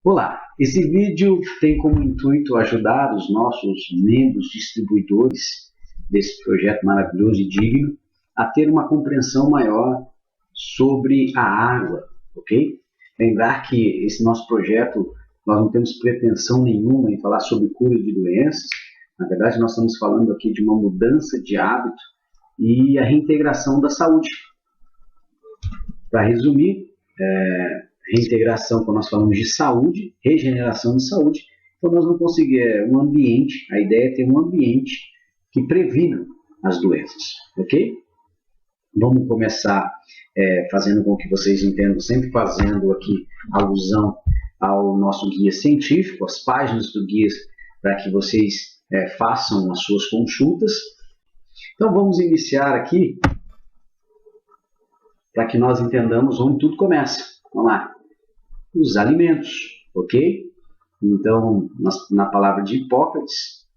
Olá, esse vídeo tem como intuito ajudar os nossos membros distribuidores desse projeto maravilhoso e digno a ter uma compreensão maior sobre a água, ok? Lembrar que esse nosso projeto, nós não temos pretensão nenhuma em falar sobre cura de doenças. Na verdade, nós estamos falando aqui de uma mudança de hábito e a reintegração da saúde. Para resumir, reintegração, quando nós falamos de saúde, regeneração de saúde, então nós não conseguimos um ambiente, a ideia é ter um ambiente que previna as doenças, ok? Vamos começar fazendo com que vocês entendam, sempre fazendo aqui alusão ao nosso guia científico, as páginas do guia, para que vocês façam as suas consultas. Então vamos iniciar aqui, para que nós entendamos onde tudo começa. Vamos lá. Os alimentos, ok? Então, na palavra de Hipócrates,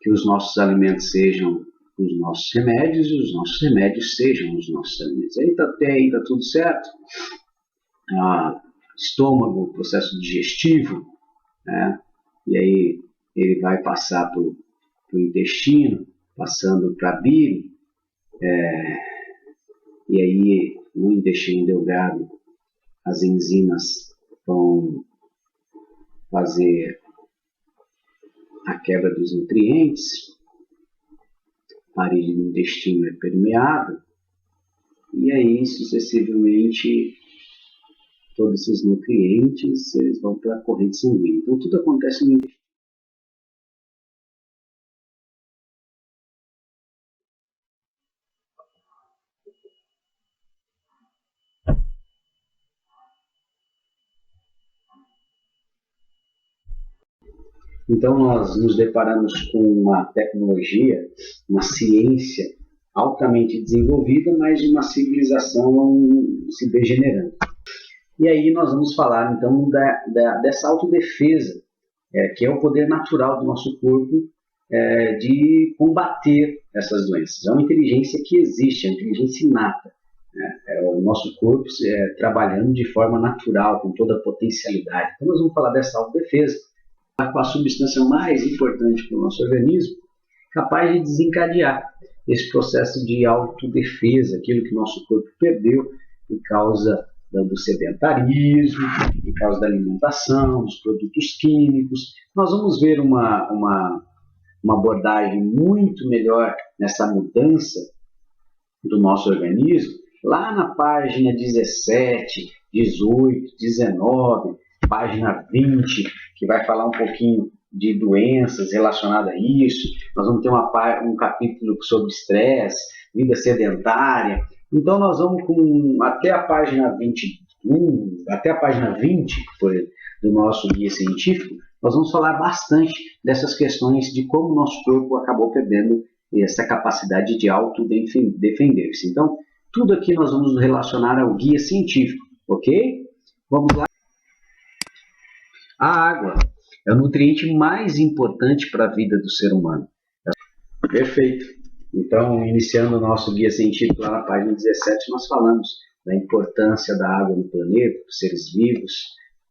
que os nossos alimentos sejam os nossos remédios e os nossos remédios sejam os nossos alimentos. Aí está tudo certo. Estômago, processo digestivo, né? E aí ele vai passar para o intestino, passando para a bile, e aí no intestino delgado as enzimas vão fazer a quebra dos nutrientes, a parede do intestino é permeável, e aí sucessivamente todos esses nutrientes eles vão para a corrente sanguínea. Então tudo acontece no intestino. Então nós nos deparamos com uma tecnologia, uma ciência altamente desenvolvida, mas uma civilização se degenerando. E aí nós vamos falar então dessa autodefesa, que é o poder natural do nosso corpo de combater essas doenças. É uma inteligência que existe, é uma inteligência inata. É o nosso corpo trabalhando de forma natural, com toda a potencialidade. Então nós vamos falar dessa autodefesa, com a substância mais importante para o nosso organismo, capaz de desencadear esse processo de autodefesa, aquilo que o nosso corpo perdeu por causa do sedentarismo, por causa da alimentação, dos produtos químicos. Nós vamos ver uma abordagem muito melhor nessa mudança do nosso organismo lá na página 17, 18, 19, página 20, que vai falar um pouquinho de doenças relacionadas a isso. Nós vamos ter um capítulo sobre estresse, vida sedentária. Então nós vamos até a página 21, até a página 20 do nosso guia científico, nós vamos falar bastante dessas questões de como o nosso corpo acabou perdendo essa capacidade de autodefender-se. Então, tudo aqui nós vamos relacionar ao guia científico, ok? Vamos lá. A água é o nutriente mais importante para a vida do ser humano. Perfeito. Então, iniciando o nosso guia científico lá na página 17, nós falamos da importância da água no planeta, para os seres vivos,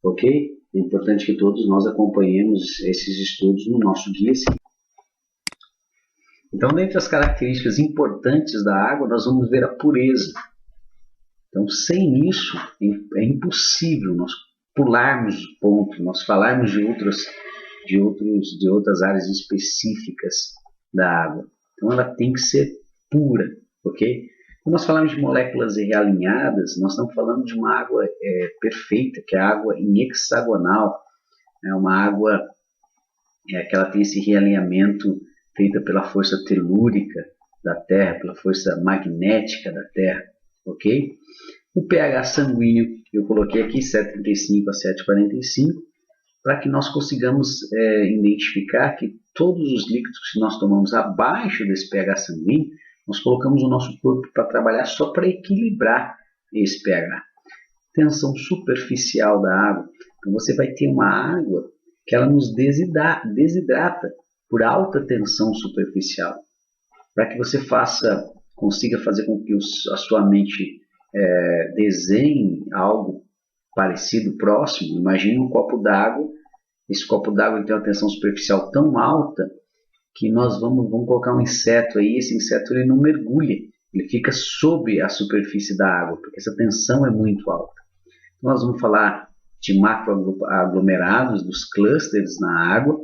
ok? É importante que todos nós acompanhemos esses estudos no nosso guia científico. Então, dentre as características importantes da água, nós vamos ver a pureza. Então, sem isso, é impossível nós pularmos o ponto, nós falarmos de outras áreas específicas da água. Então ela tem que ser pura, ok? Quando nós falamos de moléculas realinhadas, nós estamos falando de uma água perfeita, que é a água em hexagonal. É uma água que ela tem esse realinhamento feita pela força telúrica da Terra, pela força magnética da Terra, ok? O pH sanguíneo, eu coloquei aqui 7,35 a 7,45, para que nós consigamos identificar que todos os líquidos que nós tomamos abaixo desse pH sanguíneo, nós colocamos o nosso corpo para trabalhar só para equilibrar esse pH. Tensão superficial da água. Então você vai ter uma água que ela nos desidrata por alta tensão superficial. Para que você consiga fazer com que a sua mente desenhe algo parecido, próximo. Imagine um copo d'água. Esse copo d'água tem uma tensão superficial tão alta que nós vamos colocar um inseto aí. Esse inseto ele não mergulha, ele fica sob a superfície da água, porque essa tensão é muito alta. Nós vamos falar de macroaglomerados, dos clusters na água.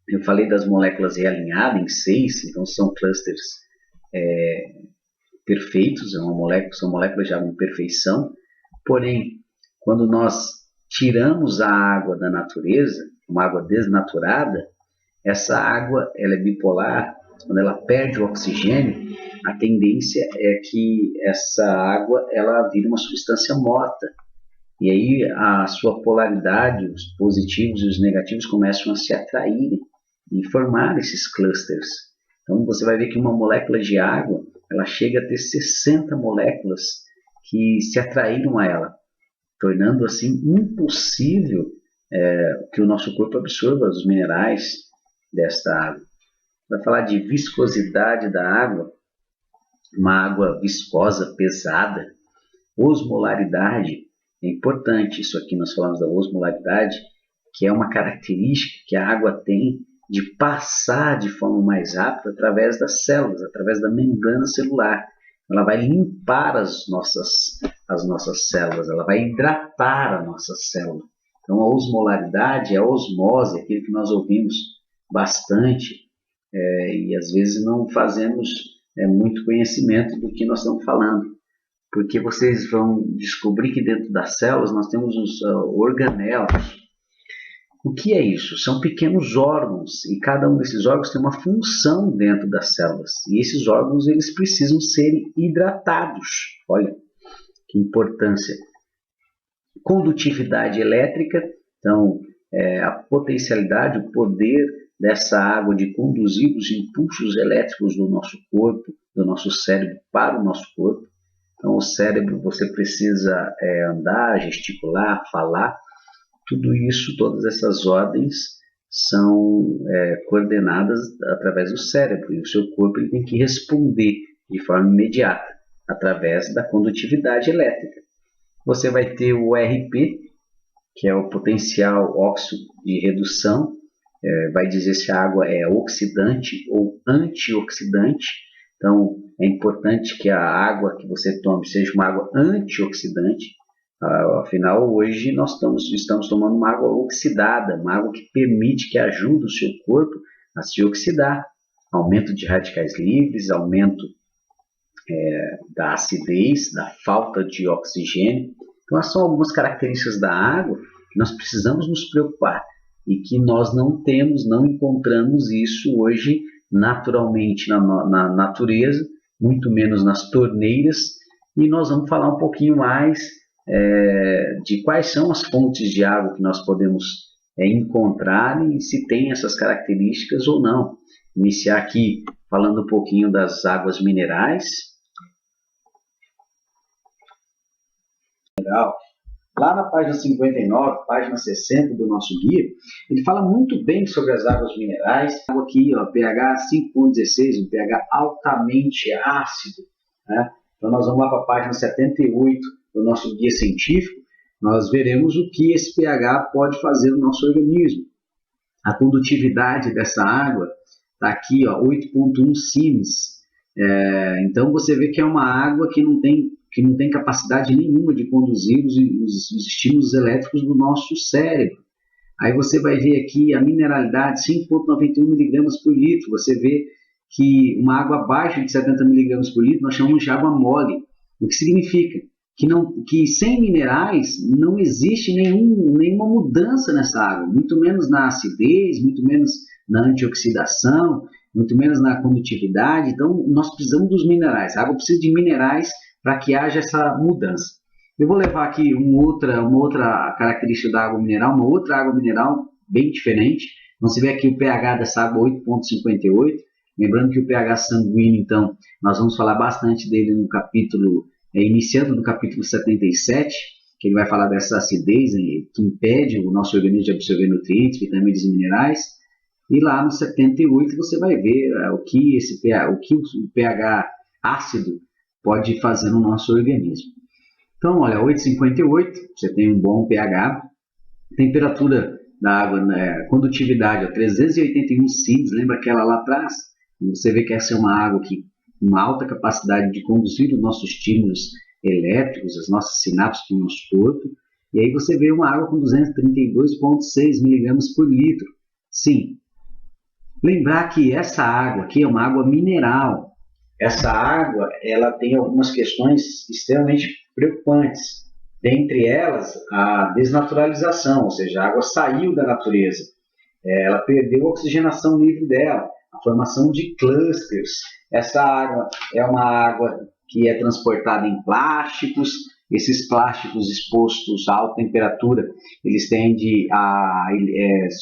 Eu falei das moléculas realinhadas em 6, então são clusters perfeitos, são moléculas de água em perfeição. Porém, quando nós tiramos a água da natureza, uma água desnaturada, essa água ela é bipolar. Quando ela perde o oxigênio, a tendência é que essa água ela vira uma substância morta. E aí a sua polaridade, os positivos e os negativos começam a se atraírem e formar esses clusters. Então você vai ver que uma molécula de água, ela chega a ter 60 moléculas que se atraíram a ela, tornando assim impossível que o nosso corpo absorva os minerais desta água. Vai falar de viscosidade da água, uma água viscosa, pesada, osmolaridade. É importante isso aqui, nós falamos da osmolaridade, que é uma característica que a água tem de passar de forma mais rápida através das células, através da membrana celular. Ela vai limpar as nossas células, ela vai hidratar a nossa célula. Então a osmolaridade é a osmose, aquilo que nós ouvimos bastante e às vezes não fazemos muito conhecimento do que nós estamos falando. Porque vocês vão descobrir que dentro das células nós temos os organelos. O que é isso? São pequenos órgãos e cada um desses órgãos tem uma função dentro das células. E esses órgãos eles precisam ser hidratados. Olha que importância. Condutividade elétrica, então a potencialidade, o poder dessa água de conduzir os impulsos elétricos do nosso corpo, do nosso cérebro para o nosso corpo. Então, o cérebro, você precisa andar, gesticular, falar. Tudo isso, todas essas ordens são coordenadas através do cérebro. E o seu corpo ele tem que responder de forma imediata, através da condutividade elétrica. Você vai ter o RP, que é o potencial óxido de redução. Vai dizer se a água é oxidante ou antioxidante. Então, é importante que a água que você tome seja uma água antioxidante. Afinal, hoje nós estamos tomando uma água oxidada, uma água que permite, que ajuda o seu corpo a se oxidar. Aumento de radicais livres, aumento da acidez, da falta de oxigênio. Então, essas são algumas características da água que nós precisamos nos preocupar e que nós não temos, não encontramos isso hoje naturalmente na natureza, muito menos nas torneiras, e nós vamos falar um pouquinho mais de quais são as fontes de água que nós podemos encontrar e se tem essas características ou não. Iniciar aqui falando um pouquinho das águas minerais. Legal. Lá na página 59, página 60 do nosso guia, ele fala muito bem sobre as águas minerais. Água aqui, ó, pH 5,16, um pH altamente ácido. Né? Então nós vamos lá para a página 78 do nosso guia científico. Nós veremos o que esse pH pode fazer no nosso organismo. A condutividade dessa água está aqui, 8,1 siemens. Então você vê que é uma água que não tem capacidade nenhuma de conduzir os estímulos elétricos do nosso cérebro. Aí você vai ver aqui a mineralidade, 5,91 mg por litro. Você vê que uma água abaixo de 70 mg por litro nós chamamos de água mole. O que significa? Que sem minerais não existe nenhuma mudança nessa água, muito menos na acidez, muito menos na antioxidação, muito menos na condutividade. Então nós precisamos dos minerais. A água precisa de minerais para que haja essa mudança. Eu vou levar aqui uma outra característica da água mineral, uma outra água mineral bem diferente. Então, você vê aqui o pH dessa água 8,58. Lembrando que o pH sanguíneo, então, nós vamos falar bastante dele no capítulo, iniciando no capítulo 77, que ele vai falar dessa acidez que impede o nosso organismo de absorver nutrientes, vitaminas e minerais. E lá no 78 você vai ver o que o pH ácido pode fazer no nosso organismo. Então, olha, 8,58, você tem um bom pH, temperatura da água, né, condutividade a 381 sims, lembra aquela lá atrás? Você vê que essa é uma água que uma alta capacidade de conduzir os nossos estímulos elétricos, as nossas sinapses do nosso corpo, e aí você vê uma água com 232,6 miligramas por litro. Sim, lembrar que essa água aqui é uma água mineral. Essa água, ela tem algumas questões extremamente preocupantes. Dentre elas, a desnaturalização, ou seja, a água saiu da natureza. Ela perdeu a oxigenação livre dela, a formação de clusters. Essa água é uma água que é transportada em plásticos. Esses plásticos expostos a alta temperatura, eles tendem a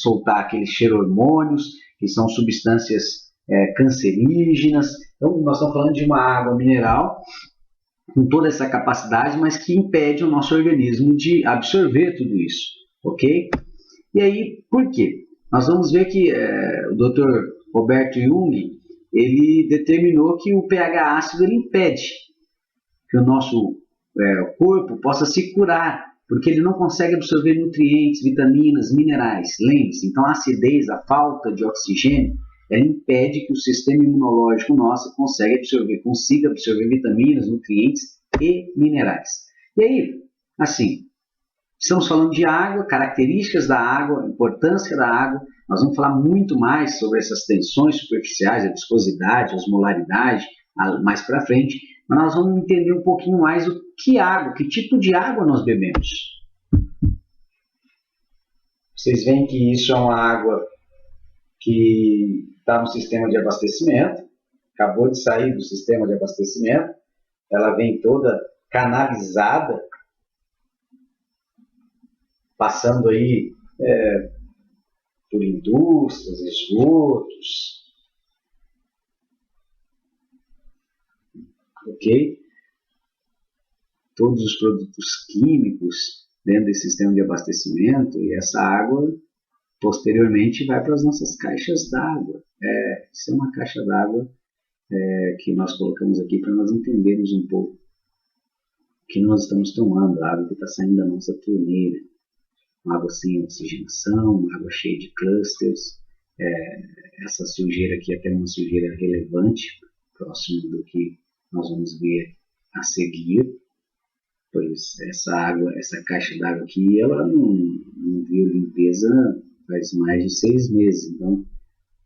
soltar aqueles cheirormônios, que são substâncias cancerígenas. Então, nós estamos falando de uma água mineral com toda essa capacidade, mas que impede o nosso organismo de absorver tudo isso, ok? E aí, por quê? Nós vamos ver que o Dr. Roberto Jung, ele determinou que o pH ácido ele impede que o nosso corpo possa se curar, porque ele não consegue absorver nutrientes, vitaminas, minerais. Lembre-se, então a acidez, a falta de oxigênio, ela impede que o sistema imunológico nosso consiga absorver vitaminas, nutrientes e minerais. E aí, assim, estamos falando de água, características da água, importância da água. Nós vamos falar muito mais sobre essas tensões superficiais, a viscosidade, a osmolaridade, mais para frente. Mas nós vamos entender um pouquinho mais o que água, que tipo de água nós bebemos. Vocês veem que isso é uma água que está no sistema de abastecimento, acabou de sair do sistema de abastecimento, ela vem toda canalizada, passando aí por indústrias, esgotos, ok? Todos os produtos químicos dentro desse sistema de abastecimento, e essa água posteriormente vai para as nossas caixas d'água. Isso é uma caixa d'água que nós colocamos aqui para nós entendermos um pouco o que nós estamos tomando, a água que está saindo da nossa torneira. Uma água sem oxigenação, uma água cheia de clusters. Essa sujeira aqui é até uma sujeira relevante, próximo do que nós vamos ver a seguir, pois essa água, essa caixa d'água aqui, ela não viu limpeza faz mais de 6 meses. Então,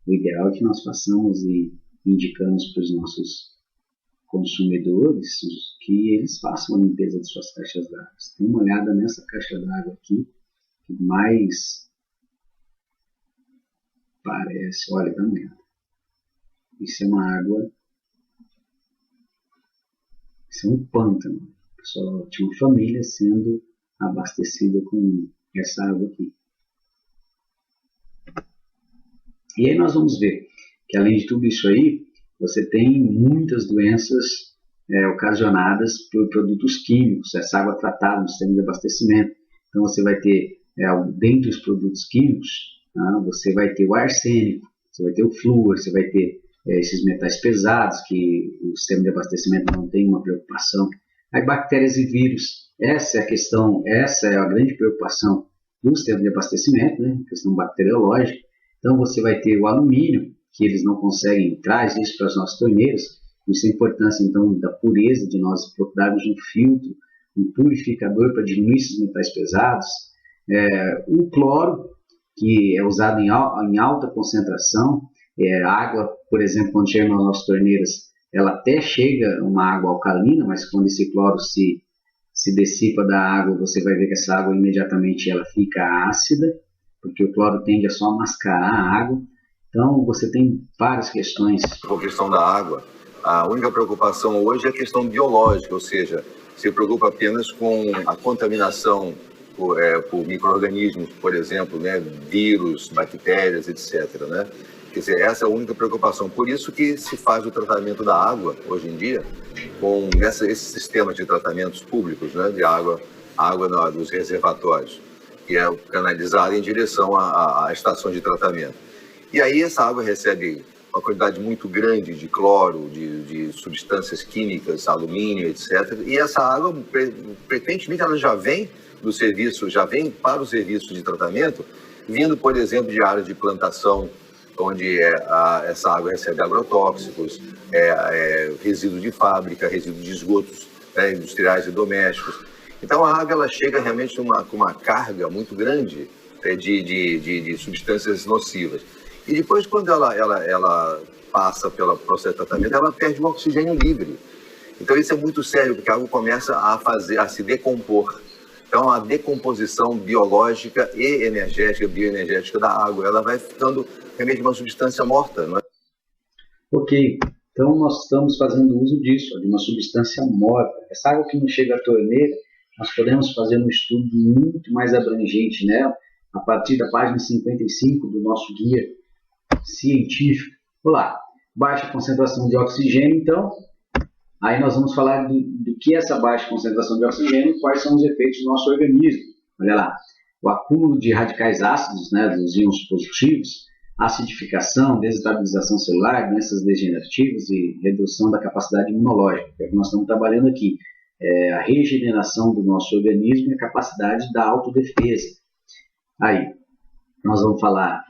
o ideal é que nós façamos e indicamos para os nossos consumidores que eles façam a limpeza de suas caixas d'água. Dê uma olhada nessa caixa d'água aqui, que mais parece, olha, dá uma olhada. Isso é uma água, isso é um pântano. Só tinha uma família sendo abastecida com essa água aqui. E aí nós vamos ver que além de tudo isso aí, você tem muitas doenças ocasionadas por produtos químicos, essa água tratada no sistema de abastecimento. Então você vai ter, dentre os produtos químicos, você vai ter o arsênico, você vai ter o flúor, você vai ter esses metais pesados que o sistema de abastecimento não tem uma preocupação. Aí bactérias e vírus, essa é a questão, essa é a grande preocupação do sistema de abastecimento, né? Questão bacteriológica. Então você vai ter o alumínio, que eles não conseguem, traz isso para as nossas torneiras. Isso é a importância então da pureza, de nós procurarmos um filtro, um purificador para diminuir esses metais pesados. O cloro, que é usado em alta concentração. A água, por exemplo, quando chega nas nossas torneiras, ela até chega uma água alcalina, mas quando esse cloro se dissipa da água, você vai ver que essa água imediatamente ela fica ácida, porque o cloro tende a só mascarar a água. Então você tem várias questões. Com a questão da água, a única preocupação hoje é a questão biológica, ou seja, se preocupa apenas com a contaminação por micro-organismos, por exemplo, né, vírus, bactérias, etc., né? Quer dizer, essa é a única preocupação. Por isso que se faz o tratamento da água, hoje em dia, com esse sistema de tratamentos públicos, né, de água dos reservatórios, que é canalizada em direção à estação de tratamento. E aí essa água recebe uma quantidade muito grande de cloro, de substâncias químicas, alumínio, etc. E essa água, frequentemente, ela já vem do serviço, já vem para o serviço de tratamento, vindo, por exemplo, de áreas de plantação, onde essa água recebe agrotóxicos, resíduo de fábrica, resíduo de esgotos industriais e domésticos. Então a água ela chega realmente com uma carga muito grande de substâncias nocivas. E depois, quando ela passa pelo processo de tratamento, ela perde o oxigênio livre. Então isso é muito sério, porque a água começa a se decompor. Então a decomposição biológica e energética, bioenergética da água, ela vai ficando realmente uma substância morta, não é? Ok, então nós estamos fazendo uso disso, de uma substância morta. Essa água que não chega à torneira, nós podemos fazer um estudo muito mais abrangente nela, a partir da página 55 do nosso guia científico. Olá, baixa concentração de oxigênio, então, aí nós vamos falar do que é essa baixa concentração de oxigênio e quais são os efeitos do nosso organismo. Olha lá, o acúmulo de radicais ácidos, dos íons positivos, acidificação, desestabilização celular, doenças degenerativas e redução da capacidade imunológica, que é o que nós estamos trabalhando aqui. A regeneração do nosso organismo e a capacidade da autodefesa. Aí, nós vamos falar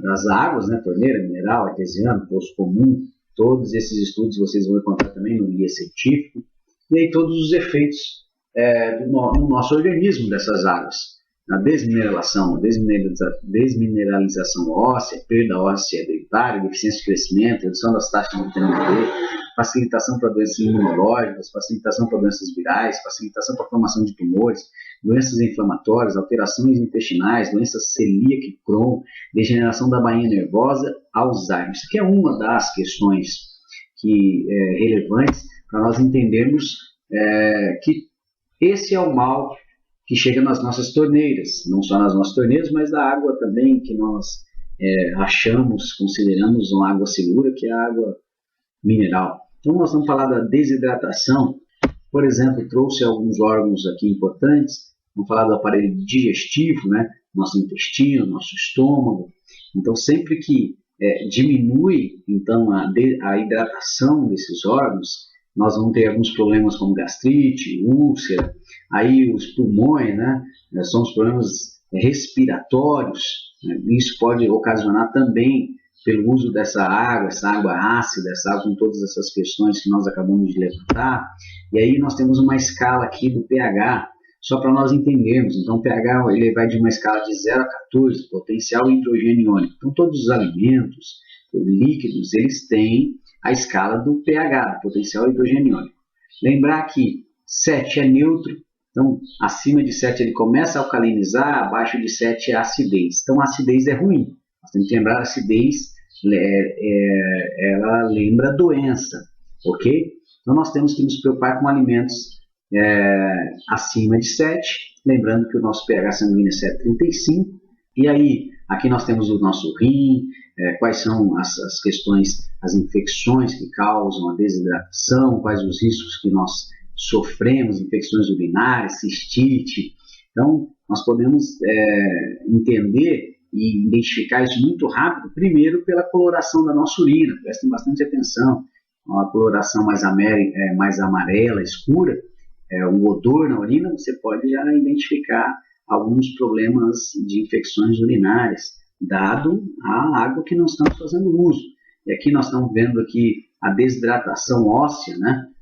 das águas, torneira, mineral, artesiano, poço comum, todos esses estudos vocês vão encontrar também no guia científico, e aí todos os efeitos no nosso organismo dessas águas. A desmineralização óssea, perda óssea dentária, deficiência de crescimento, redução das taxas de vitamina D, facilitação para doenças imunológicas, facilitação para doenças virais, facilitação para a formação de tumores, doenças inflamatórias, alterações intestinais, doenças celíaca e Crohn, degeneração da bainha nervosa, Alzheimer. Isso aqui é uma das questões relevantes para nós entendermos que esse é o mal que chega nas nossas torneiras, não só nas nossas torneiras, mas da água também que nós consideramos uma água segura, que é a água mineral. Então nós vamos falar da desidratação. Por exemplo, trouxe alguns órgãos aqui importantes. Vamos falar do aparelho digestivo, nosso intestino, nosso estômago. Então sempre que diminui então a hidratação desses órgãos, nós vamos ter alguns problemas como gastrite, úlcera, aí os pulmões, são os problemas respiratórios. Isso pode ocasionar também pelo uso dessa água, essa água ácida, essa água com todas essas questões que nós acabamos de levantar. E aí nós temos uma escala aqui do pH, só para nós entendermos. Então o pH ele vai de uma escala de 0 a 14, potencial hidrogênio iônico. Então todos os alimentos, líquidos, eles têm a escala do pH, do potencial hidrogênio iônico. Lembrar que 7 é neutro, então acima de 7 ele começa a alcalinizar, abaixo de 7 é acidez. Então a acidez é ruim. Nós temos que lembrar a acidez, ela lembra doença, ok? Então nós temos que nos preocupar com alimentos acima de 7, lembrando que o nosso pH sanguíneo é 7,35, e aí aqui nós temos o nosso rim, quais são as questões, as infecções que causam a desidratação, quais os riscos que nós sofremos, infecções urinárias, cistite. Então nós podemos entender e identificar isso muito rápido, primeiro pela coloração da nossa urina. Prestem bastante atenção, uma coloração mais amarela, escura, o odor na urina, você pode já identificar alguns problemas de infecções urinárias, dado a água que não estamos fazendo uso. E aqui nós estamos vendo aqui a desidratação óssea,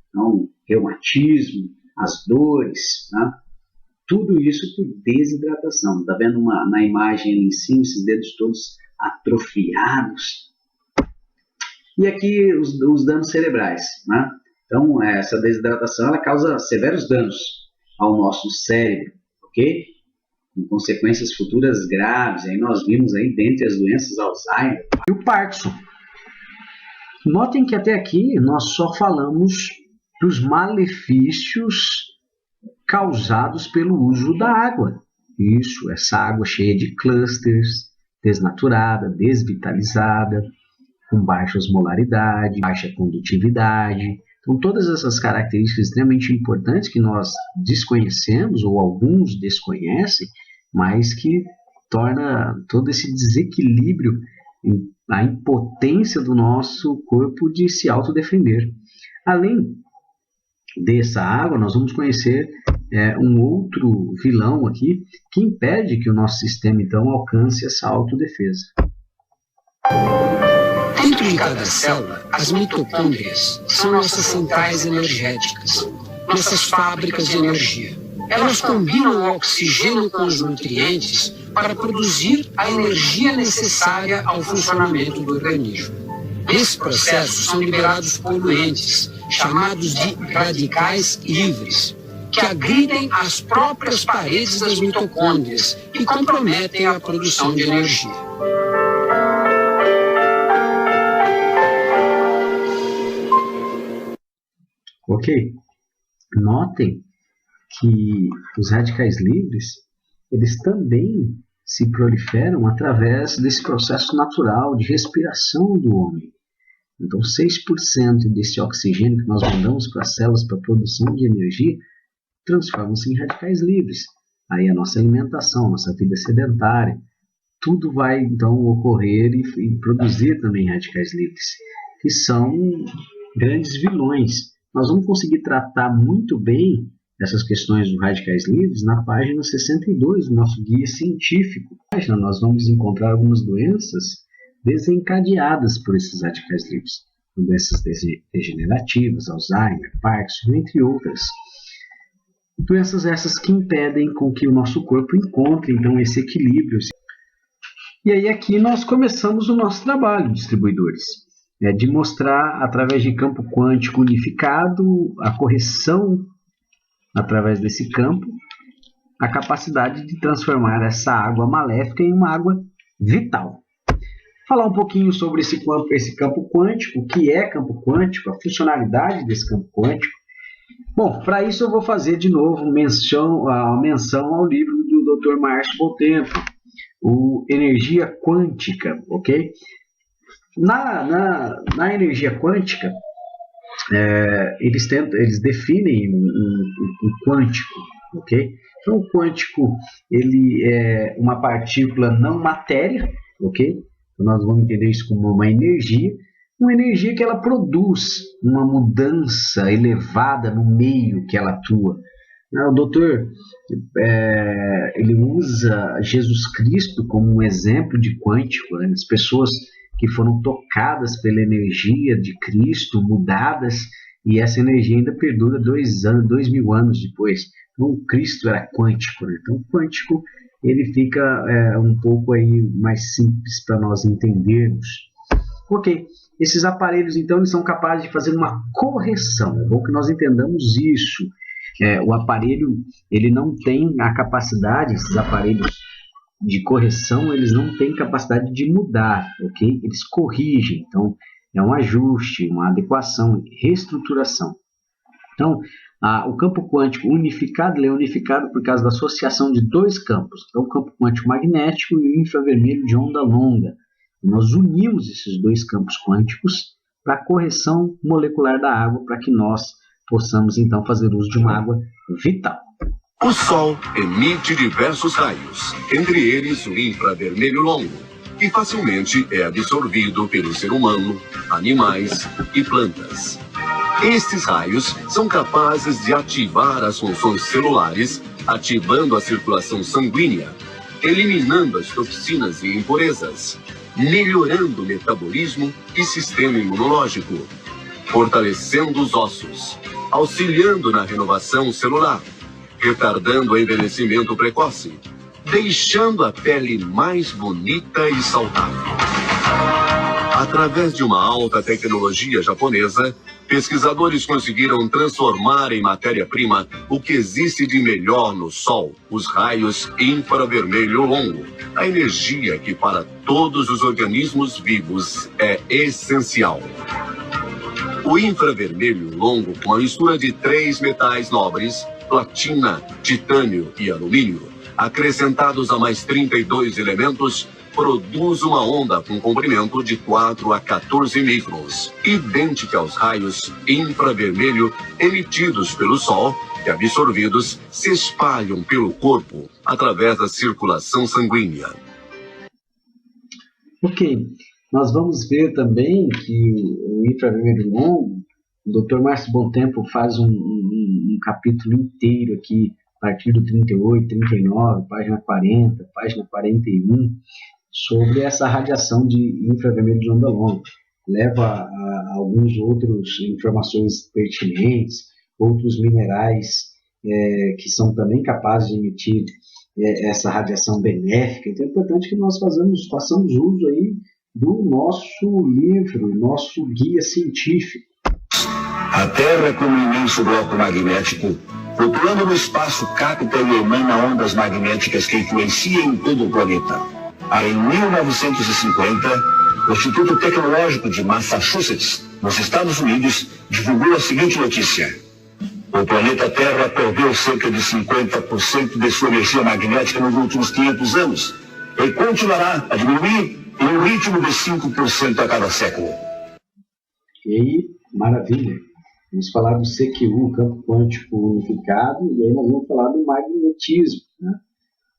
então reumatismo, as dores, tudo isso por desidratação. Está vendo na imagem ali em cima, esses dedos todos atrofiados. E aqui os danos cerebrais. Então, essa desidratação ela causa severos danos ao nosso cérebro, ok? Com consequências futuras graves. Aí nós vimos aí dentre as doenças Alzheimer e o Parkinson. Notem que até aqui nós só falamos dos malefícios causados pelo uso da água. Isso, essa água cheia de clusters, desnaturada, desvitalizada, com baixa osmolaridade, baixa condutividade. Então, todas essas características extremamente importantes que nós desconhecemos, ou alguns desconhecem, mas que torna todo esse desequilíbrio a impotência do nosso corpo de se autodefender. Além dessa água, nós vamos conhecer um outro vilão aqui que impede que o nosso sistema, então, alcance essa autodefesa. Dentro de cada célula, as mitocôndrias são nossas centrais energéticas, nossas fábricas de energia. Elas combinam o oxigênio com os nutrientes para produzir a energia necessária ao funcionamento do organismo. Nesse processo são liberados poluentes, chamados de radicais livres, que agridem as próprias paredes das mitocôndrias e comprometem a produção de energia. Ok? Notem que os radicais livres, eles também se proliferam através desse processo natural de respiração do homem. Então, 6% desse oxigênio que nós mandamos para as células para a produção de energia transformam-se em radicais livres. Aí a nossa alimentação, nossa vida sedentária, tudo vai então ocorrer e produzir também radicais livres, que são grandes vilões. Nós vamos conseguir tratar muito bem essas questões dos radicais livres na página 62 do nosso guia científico. Na página nós vamos encontrar algumas doenças desencadeadas por esses radicais livres. Doenças degenerativas, Alzheimer, Parkinson, entre outras. Doenças essas que impedem com que o nosso corpo encontre então esse equilíbrio. E aí aqui nós começamos o nosso trabalho, distribuidores, de mostrar através de campo quântico unificado a correção através desse campo, a capacidade de transformar essa água maléfica em uma água vital. Falar um pouquinho sobre esse campo quântico, o que é campo quântico, a funcionalidade desse campo quântico. Bom, para isso eu vou fazer de novo menção ao livro do Dr. Márcio Botempo, o Energia Quântica, ok? Na energia quântica, eles definem o quântico, ok? Então, o quântico ele é uma partícula não matéria, ok? Então, nós vamos entender isso como uma energia que ela produz uma mudança elevada no meio que ela atua. O doutor ele usa Jesus Cristo como um exemplo de quântico, né? As pessoas que foram tocadas pela energia de Cristo, mudadas, e essa energia ainda perdura 2000 anos depois. Então, o Cristo era quântico, né? Então, o quântico ele fica um pouco aí mais simples para nós entendermos. Ok, esses aparelhos, então, eles são capazes de fazer uma correção. É bom que nós entendamos isso. O aparelho, ele não tem a capacidade, esses aparelhos de correção, eles não têm capacidade de mudar, ok? Eles corrigem, então é um ajuste, uma adequação, reestruturação. Então, o campo quântico unificado, ele é unificado por causa da associação de dois campos, então o campo quântico magnético e o infravermelho de onda longa. Nós unimos esses dois campos quânticos para a correção molecular da água, para que nós possamos então fazer uso de uma água vital. O Sol emite diversos raios, entre eles o infravermelho longo, que facilmente é absorvido pelo ser humano, animais e plantas. Estes raios são capazes de ativar as funções celulares, ativando a circulação sanguínea, eliminando as toxinas e impurezas, melhorando o metabolismo e sistema imunológico, fortalecendo os ossos, auxiliando na renovação celular, retardando o envelhecimento precoce, deixando a pele mais bonita e saudável. Através de uma alta tecnologia japonesa, pesquisadores conseguiram transformar em matéria-prima o que existe de melhor no Sol, os raios infravermelho longo, a energia que para todos os organismos vivos é essencial. O infravermelho longo, com a mistura de 3 metais nobres, platina, titânio e alumínio, acrescentados a mais 32 elementos, produz uma onda com comprimento de 4 a 14 microns, idêntica aos raios infravermelho emitidos pelo Sol, que absorvidos se espalham pelo corpo através da circulação sanguínea. Ok, nós vamos ver também que o infravermelho longo, o Dr. Márcio Bontempo faz um capítulo inteiro aqui, a partir do 38, 39, página 40, página 41, sobre essa radiação de infravermelho de onda longa. Leva a alguns outros informações pertinentes, outros minerais que são também capazes de emitir essa radiação benéfica. Então é importante que nós façamos uso aí do nosso livro, nosso guia científico. A Terra, como um imenso bloco magnético, flutuando no espaço, capta e emana ondas magnéticas que influenciam todo o planeta. Em 1950, o Instituto Tecnológico de Massachusetts, nos Estados Unidos, divulgou a seguinte notícia: o planeta Terra perdeu cerca de 50% de sua energia magnética nos últimos 500 anos e continuará a diminuir em um ritmo de 5% a cada século. E aí, maravilha. Vamos falar do CQ, campo quântico unificado, e aí nós vamos falar do magnetismo, né?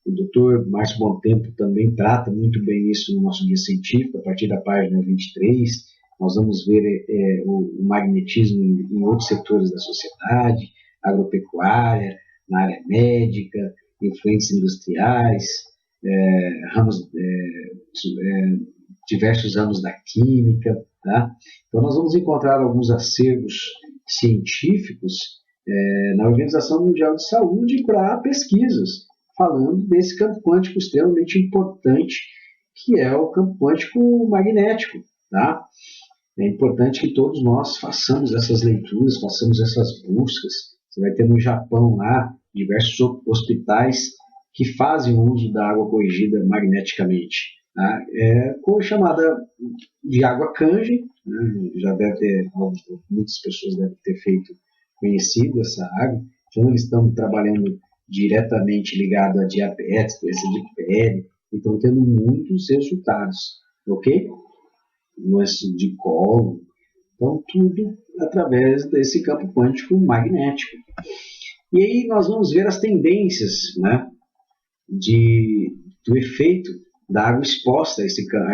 O Dr. Márcio Bontempo também trata muito bem isso no nosso guia científico, a partir da página 23. Nós vamos ver o magnetismo em outros setores da sociedade, agropecuária, na área médica, influências industriais, diversos ramos da química. Tá? Então nós vamos encontrar alguns acervos científicos na Organização Mundial de Saúde para pesquisas, falando desse campo quântico extremamente importante, que é o campo quântico magnético. Tá? É importante que todos nós façamos essas leituras, façamos essas buscas. Você vai ter no Japão lá diversos hospitais que fazem uso da água corrigida magneticamente. Tá? Chamada de água Kangen, né? Já deve ter, muitas pessoas devem ter conhecido essa água. Então eles estão trabalhando diretamente ligado a diabetes, doença de pele, e estão tendo muitos resultados, ok? Doença de colo, então tudo através desse campo quântico magnético. E aí nós vamos ver as tendências, né, do efeito da água exposta a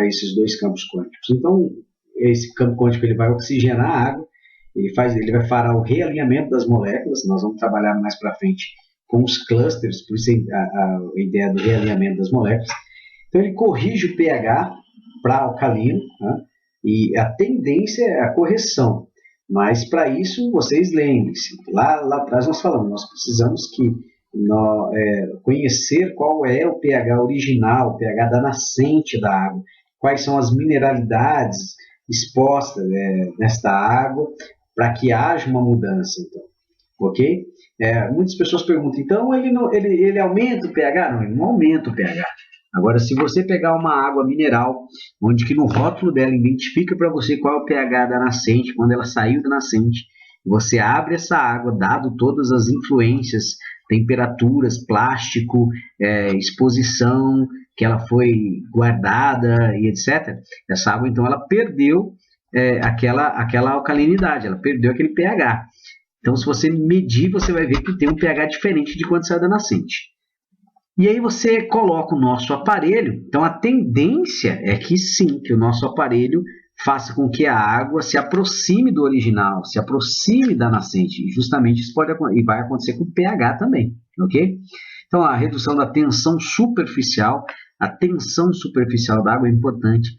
esses dois campos quânticos. Então, esse campo quântico ele vai oxigenar a água, ele vai fará o realinhamento das moléculas. Nós vamos trabalhar mais para frente com os clusters, por isso a ideia do realinhamento das moléculas. Então, ele corrige o pH para alcalino, né? E a tendência é a correção. Mas, para isso, vocês lembrem-se, lá atrás nós falamos, nós precisamos conhecer qual é o pH original, o pH da nascente da água, quais são as mineralidades expostas nesta água, para que haja uma mudança, então, ok? Muitas pessoas perguntam, então ele aumenta o pH? Não, ele não aumenta o pH. Agora, se você pegar uma água mineral, onde que no rótulo dela identifica para você qual é o pH da nascente, quando ela saiu da nascente, você abre essa água, dado todas as influências, temperaturas, plástico, exposição, que ela foi guardada e etc. Essa água, então, ela perdeu aquela alcalinidade, ela perdeu aquele pH. Então, se você medir, você vai ver que tem um pH diferente de quando saiu da nascente. E aí você coloca o nosso aparelho, então a tendência é que sim, que o nosso aparelho faça com que a água se aproxime do original, se aproxime da nascente. E justamente isso vai acontecer com o pH também, ok? Então a redução da tensão superficial, a tensão superficial da água é importante.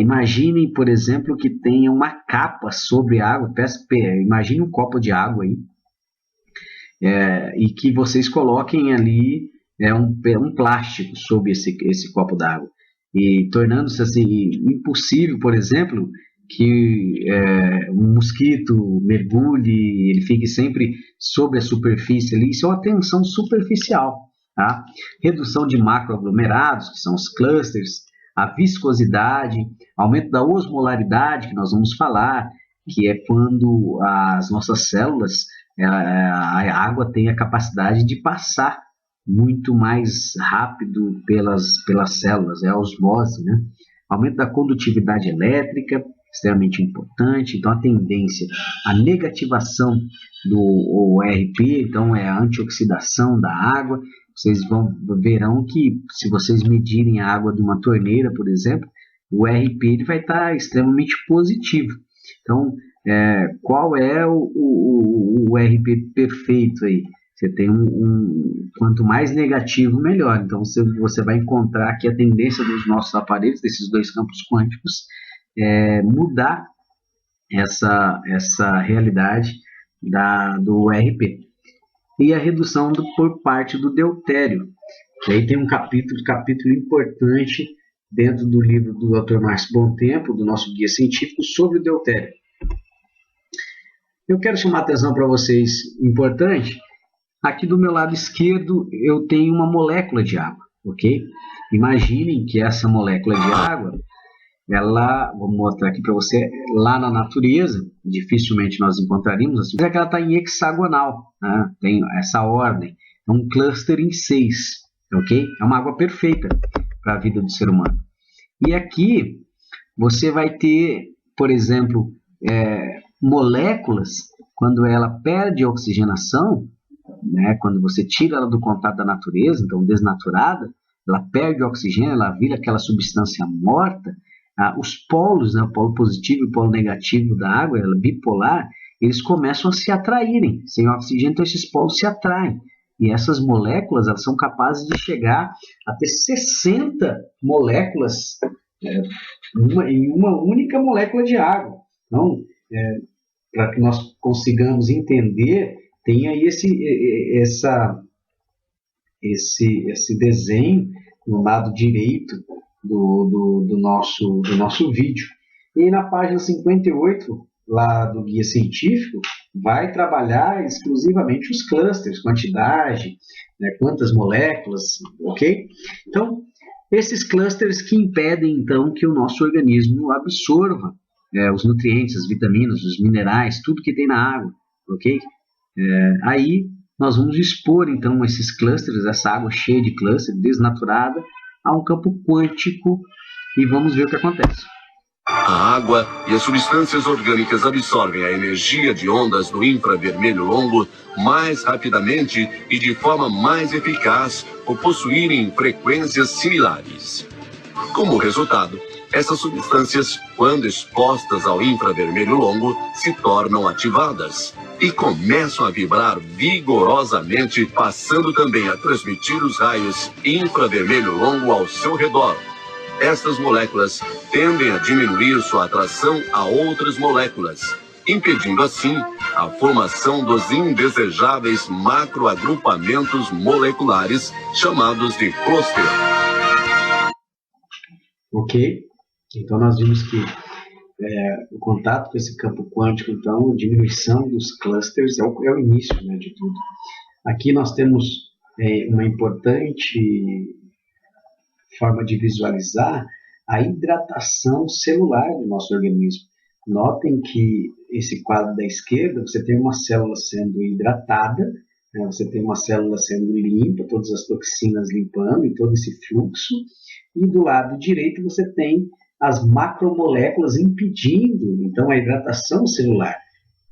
Imaginem, por exemplo, que tenha uma capa sobre a água, imagine um copo de água aí, e que vocês coloquem ali um plástico sobre esse copo d'água, e tornando-se assim impossível, por exemplo, que um mosquito mergulhe, ele fique sempre sobre a superfície ali. Isso é uma tensão superficial, tá? Redução de macroaglomerados, que são os clusters, a viscosidade, aumento da osmolaridade, que nós vamos falar, que é quando as nossas células, a água tem a capacidade de passar muito mais rápido pelas células, a osmose, né? Aumento da condutividade elétrica, extremamente importante. Então a tendência, a negativação do ORP, então é a antioxidação da água. Vocês verão que se vocês medirem a água de uma torneira, por exemplo, o RP ele vai estar extremamente positivo. Então, qual é o RP perfeito aí? Você tem quanto mais negativo, melhor. Então, você vai encontrar que a tendência dos nossos aparelhos, desses dois campos quânticos, é mudar essa realidade do RP. E a redução por parte do deutério. E aí tem um capítulo importante dentro do livro do Dr. Márcio Bontempo, do nosso guia científico, sobre o deutério. Eu quero chamar a atenção para vocês, importante, aqui do meu lado esquerdo eu tenho uma molécula de água, ok? Imaginem que essa molécula de água, vou mostrar aqui para você, lá na natureza, dificilmente nós encontraríamos, assim, mas é que ela está em hexagonal, né? Tem essa ordem, é um cluster em 6, ok? É uma água perfeita para a vida do ser humano. E aqui você vai ter, por exemplo, moléculas, quando ela perde a oxigenação, né, quando você tira ela do contato da natureza, então desnaturada, ela perde o oxigênio, ela vira aquela substância morta, os polos, né, o polo positivo e o polo negativo da água, ela bipolar, eles começam a se atraírem. Sem oxigênio, então esses polos se atraem. E essas moléculas, elas são capazes de chegar a ter 60 moléculas em uma única molécula de água. Então, para que nós consigamos entender, tem aí esse desenho no lado direito do nosso vídeo. E na página 58, lá do guia científico, vai trabalhar exclusivamente os clusters, quantidade, né, quantas moléculas, ok? Então, esses clusters que impedem, então, que o nosso organismo absorva os nutrientes, as vitaminas, os minerais, tudo que tem na água, ok? Aí nós vamos expor, então, esses clusters, essa água cheia de clusters, desnaturada, a um campo quântico e vamos ver o que acontece. A água e as substâncias orgânicas absorvem a energia de ondas do infravermelho longo mais rapidamente e de forma mais eficaz por possuírem frequências similares. Como resultado, essas substâncias, quando expostas ao infravermelho longo, se tornam ativadas e começam a vibrar vigorosamente, passando também a transmitir os raios infravermelho longo ao seu redor. Estas moléculas tendem a diminuir sua atração a outras moléculas, impedindo assim a formação dos indesejáveis macroagrupamentos moleculares chamados de cluster. Ok? Então nós vimos que o contato com esse campo quântico, então, a diminuição dos clusters é o início, né, de tudo. Aqui nós temos uma importante forma de visualizar a hidratação celular do nosso organismo. Notem que esse quadro da esquerda, você tem uma célula sendo hidratada, né, você tem uma célula sendo limpa, todas as toxinas limpando e todo esse fluxo, e do lado direito você tem as macromoléculas impedindo, então, a hidratação celular.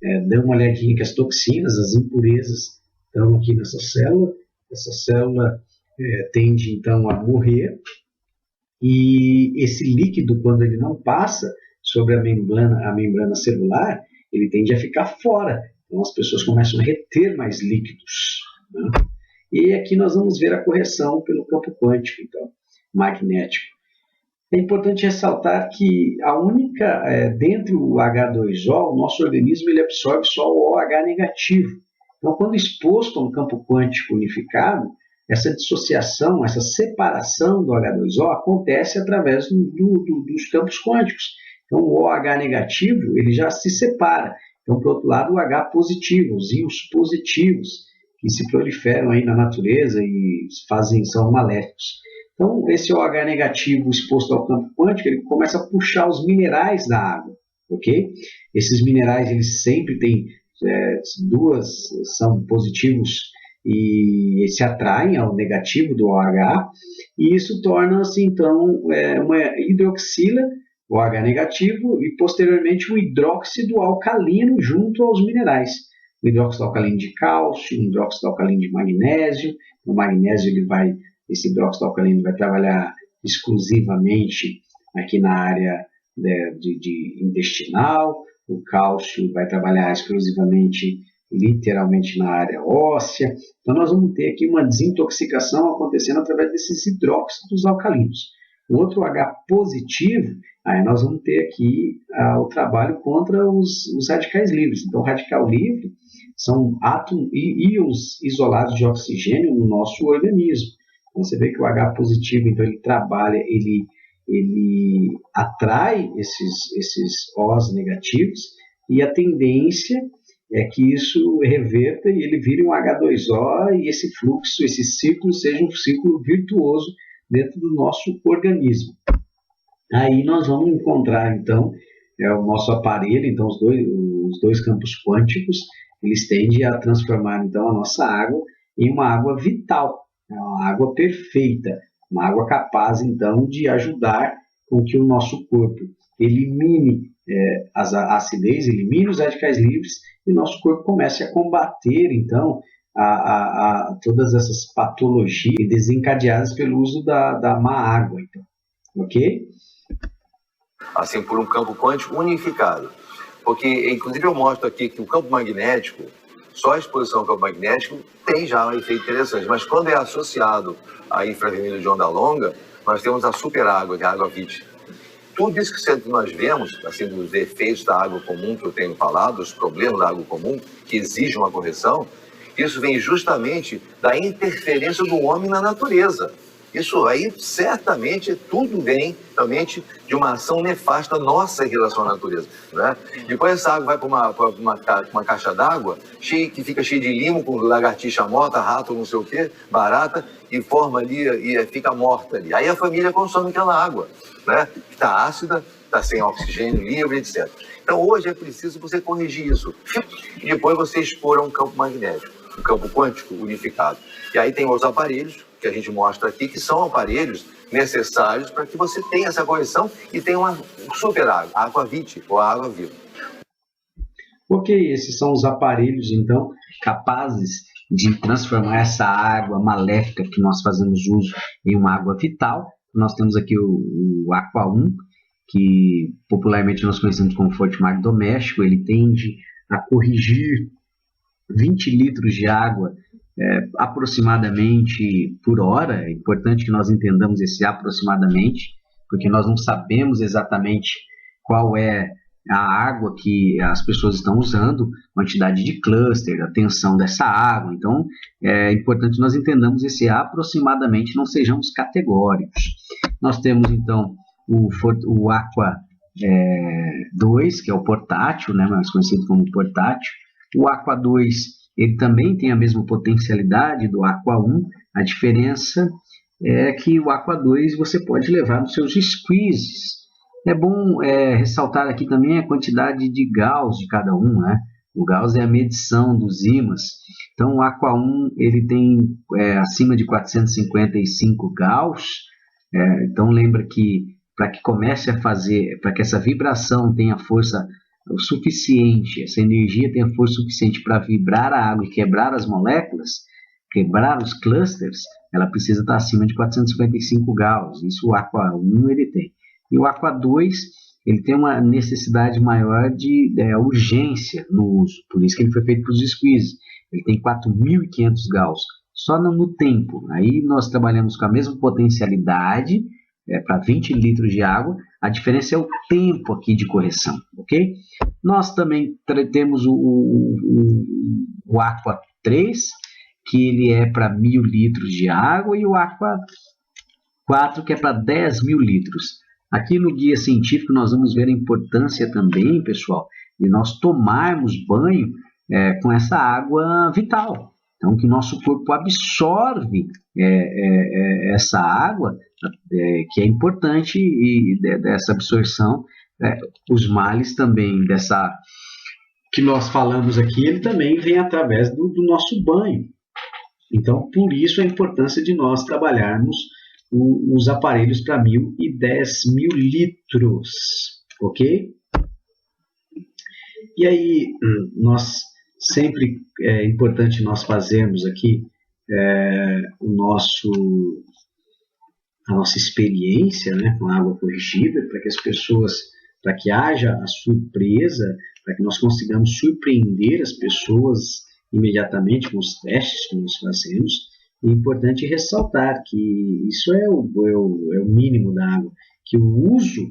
Dê uma olhadinha que as toxinas, as impurezas estão aqui nessa célula. Essa célula tende, então, a morrer. E esse líquido, quando ele não passa sobre a membrana celular, ele tende a ficar fora. Então, as pessoas começam a reter mais líquidos, né? E aqui nós vamos ver a correção pelo campo quântico, então, magnético. É importante ressaltar que dentro do H2O, o nosso organismo ele absorve só o OH negativo. Então, quando exposto a um campo quântico unificado, essa dissociação, essa separação do H2O acontece através dos campos quânticos. Então, o OH negativo ele já se separa. Então, por outro lado, o H positivo, os íons positivos, que se proliferam aí na natureza e são maléficos. Então, esse OH negativo exposto ao campo quântico, ele começa a puxar os minerais da água, ok? Esses minerais, eles sempre têm são positivos e se atraem ao negativo do OH, e isso torna-se, então, uma hidroxila, o OH negativo, e posteriormente um hidróxido alcalino junto aos minerais. O hidróxido alcalino de cálcio, um hidróxido alcalino de magnésio. O magnésio, esse hidróxido alcalino vai trabalhar exclusivamente aqui na área de intestinal, o cálcio vai trabalhar exclusivamente, literalmente, na área óssea. Então nós vamos ter aqui uma desintoxicação acontecendo através desses hidróxidos alcalinos. O outro H positivo, aí nós vamos ter aqui o trabalho contra os radicais livres. Então, o radical livre são íons isolados de oxigênio no nosso organismo. Então, você vê que o H positivo, então, ele trabalha, ele atrai esses Os negativos, e a tendência é que isso reverta e ele vire um H2O, e esse fluxo, esse ciclo, seja um ciclo virtuoso dentro do nosso organismo. Aí nós vamos encontrar, então, o nosso aparelho, então os dois campos quânticos, eles tendem a transformar, então, a nossa água em uma água vital, uma água perfeita, uma água capaz, então, de ajudar com que o nosso corpo elimine a acidez, elimine os radicais livres, e o nosso corpo comece a combater, então, todas essas patologias desencadeadas pelo uso da má água, então. Ok? Assim, por um campo quântico unificado. Porque, inclusive, eu mostro aqui que o campo magnético, só a exposição ao campo magnético tem já um efeito interessante, mas quando é associado a infravermelho de onda longa, nós temos a superágua, que é a água VIT. Tudo isso que nós vemos, assim, dos efeitos da água comum que eu tenho falado, os problemas da água comum, que exigem uma correção, isso vem justamente da interferência do homem na natureza. Isso aí, certamente, tudo vem realmente de uma ação nefasta nossa em relação à natureza, né? Depois essa água vai para uma caixa d'água que fica cheia de limo, com lagartixa morta, rato, não sei o quê, barata, e forma ali, e fica morta ali. Aí a família consome aquela água, né? Está ácida, está sem oxigênio livre, etc. Então hoje é preciso você corrigir isso. E depois você expor a um campo magnético, um campo quântico unificado. E aí tem os aparelhos que a gente mostra aqui, que são aparelhos necessários para que você tenha essa correção e tenha uma super água, a água VIT, ou a água viva. Ok, esses são os aparelhos, então, capazes de transformar essa água maléfica que nós fazemos uso em uma água vital. Nós temos aqui o Aqua 1, que popularmente nós conhecemos como Fortimag doméstico. Ele tende a corrigir 20 litros de água aproximadamente por hora. É importante que nós entendamos esse aproximadamente, porque nós não sabemos exatamente qual é a água que as pessoas estão usando, quantidade de cluster, a tensão dessa água. Então, é importante que nós entendamos esse aproximadamente, não sejamos categóricos. Nós temos, então, o Aqua 2, que é o portátil, né, mais conhecido como portátil. O Aqua 2, ele também tem a mesma potencialidade do Aqua 1, a diferença é que o Aqua 2 você pode levar nos seus squeezes. É bom ressaltar aqui também a quantidade de Gauss de cada um, né? O Gauss é a medição dos ímãs. Então o Aqua 1 ele tem acima de 455 Gauss. Então lembra que para que comece a fazer, para que essa vibração tenha força o suficiente, essa energia tenha força suficiente para vibrar a água e quebrar as moléculas, quebrar os clusters, ela precisa estar acima de 455 Gauss. Isso o Aqua 1 ele tem. E o Aqua 2 ele tem uma necessidade maior de urgência no uso, por isso que ele foi feito para os squeezes. Ele tem 4.500 Gauss, só no tempo. Aí nós trabalhamos com a mesma potencialidade, para 20 litros de água, a diferença é o tempo aqui de correção, ok? Nós também temos o Aqua 3, que ele é para 1.000 litros de água, e o Aqua 4, que é para 10.000 litros. Aqui no guia científico nós vamos ver a importância também, pessoal, de nós tomarmos banho com essa água vital. Então, que nosso corpo absorve essa água, que é importante, e dessa absorção, os males também, dessa que nós falamos aqui, ele também vem através do nosso banho. Então, por isso a importância de nós trabalharmos os aparelhos para 1.000 e 10.000 litros, ok? E aí, sempre é importante nós fazermos aqui a nossa experiência, né, com a água corrigida, para que as pessoas, para que haja a surpresa, para que nós consigamos surpreender as pessoas imediatamente com os testes que nós fazemos. É importante ressaltar que isso é o mínimo da água, que o uso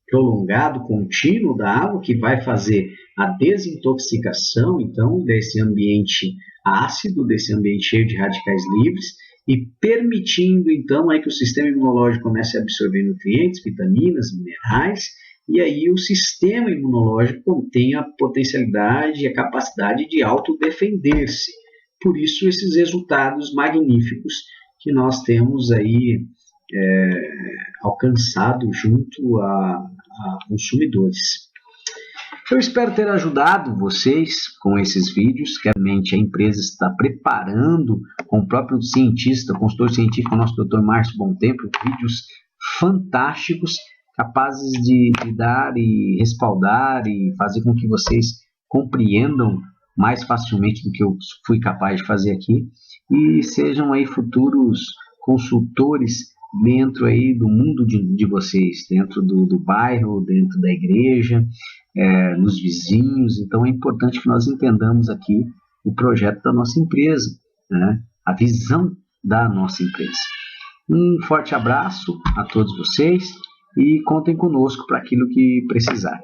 prolongado, contínuo da água, que vai fazer a desintoxicação, então, desse ambiente ácido, desse ambiente cheio de radicais livres, e permitindo, então, aí que o sistema imunológico comece a absorver nutrientes, vitaminas, minerais, e aí o sistema imunológico tem a potencialidade e a capacidade de autodefender-se. Por isso, esses resultados magníficos que nós temos aí alcançado junto a consumidores. Eu espero ter ajudado vocês com esses vídeos, que realmente a empresa está preparando com o próprio cientista, consultor científico, nosso Dr. Márcio Bontempo, vídeos fantásticos, capazes de dar e respaldar e fazer com que vocês compreendam mais facilmente do que eu fui capaz de fazer aqui e sejam aí futuros consultores dentro aí do mundo de vocês, dentro do bairro, dentro da igreja, nos vizinhos. Então é importante que nós entendamos aqui o projeto da nossa empresa, né? A visão da nossa empresa. Um forte abraço a todos vocês e contem conosco para aquilo que precisarem.